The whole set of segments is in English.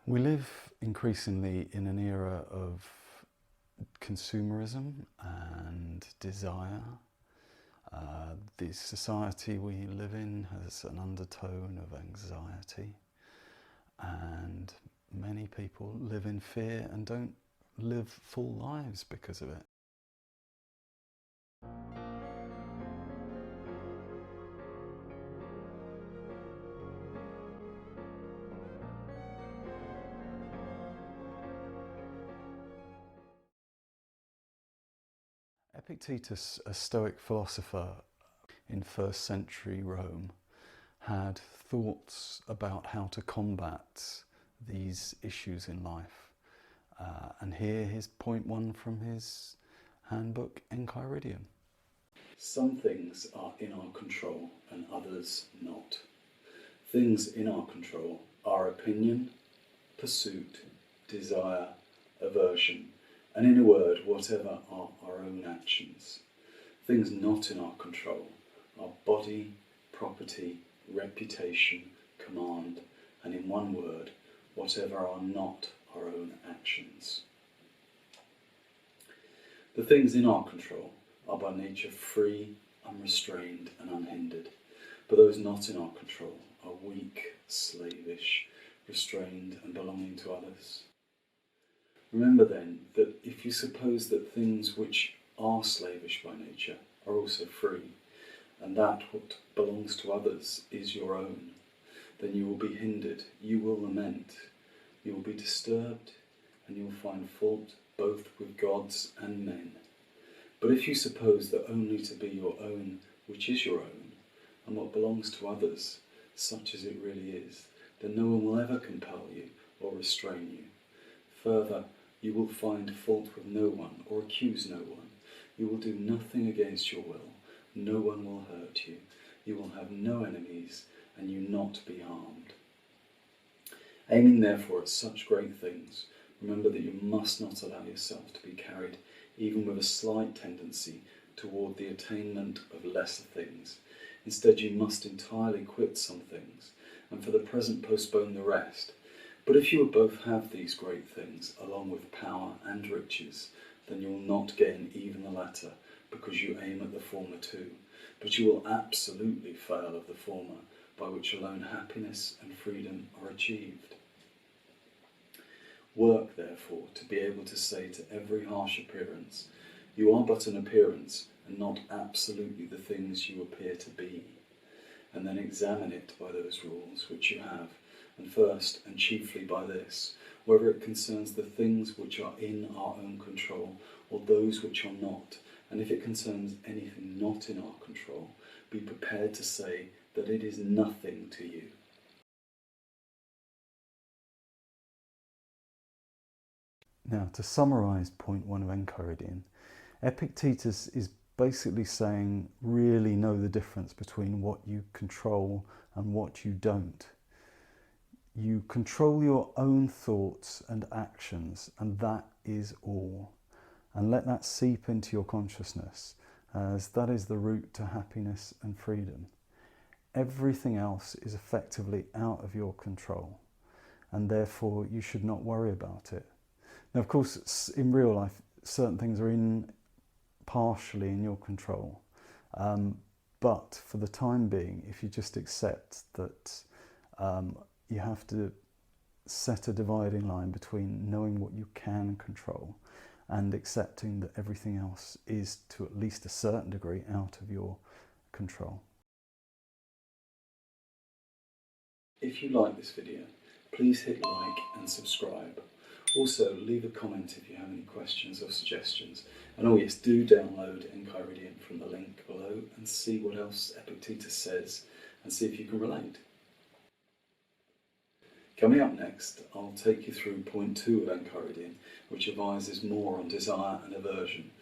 We live increasingly in an era of consumerism and desire. The society we live in has an undertone of anxiety, and many people live in fear and don't live full lives because of it. Epictetus, a Stoic philosopher in 1st century Rome, had thoughts about how to combat these issues in life. And here is point 1 from his handbook Enchiridion. Some things are in our control and others not. Things in our control are opinion, pursuit, desire, aversion, and in a word, whatever are our own actions. Things not in our control are body, property, reputation, command, and in one word, whatever are not our own actions. The things in our control are by nature free, unrestrained, and unhindered, but those not in our control are weak, slavish, restrained, and belonging to others. Remember then that if you suppose that things which are slavish by nature are also free, and that what belongs to others is your own, then you will be hindered, you will lament, you will be disturbed, and you will find fault both with gods and men. But if you suppose that only to be your own which is your own, and what belongs to others such as it really is, then no one will ever compel you or restrain you. Further, you will find fault with no one or accuse no one. You will do nothing against your will. No one will hurt you. You will have no enemies, and you not be harmed. Aiming therefore at such great things, remember that you must not allow yourself to be carried even with a slight tendency toward the attainment of lesser things. Instead, you must entirely quit some things, and for the present postpone the rest. But if you will both have these great things, along with power and riches, then you will not gain even the latter, because you aim at the former too. But you will absolutely fail of the former, by which alone happiness and freedom are achieved. Work, therefore, to be able to say to every harsh appearance, you are but an appearance, and not absolutely the things you appear to be. And then examine it by those rules which you have, and first and chiefly by this, whether it concerns the things which are in our own control, or those which are not, and if it concerns anything not in our control, be prepared to say that it is nothing to you. Now, to summarise point 1 of Enchiridion, Epictetus is basically saying really know the difference between what you control and what you don't. You control your own thoughts and actions, and that is all. And let that seep into your consciousness, as that is the route to happiness and freedom. Everything else is effectively out of your control, and therefore you should not worry about it. Now, of course, in real life, certain things are partially in your control. But for the time being, if you just accept that you have to set a dividing line between knowing what you can control and accepting that everything else is, to at least a certain degree, out of your control. If you like this video, please hit like and subscribe. Also, leave a comment if you have any questions or suggestions. And oh yes, do download Enchiridion from the link below and see what else Epictetus says and see if you can relate. Coming up next, I'll take you through point 2 of Enchiridion, which advises more on desire and aversion.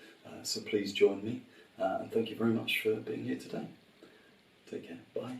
So please join me, and thank you very much for being here today. Take care. Bye.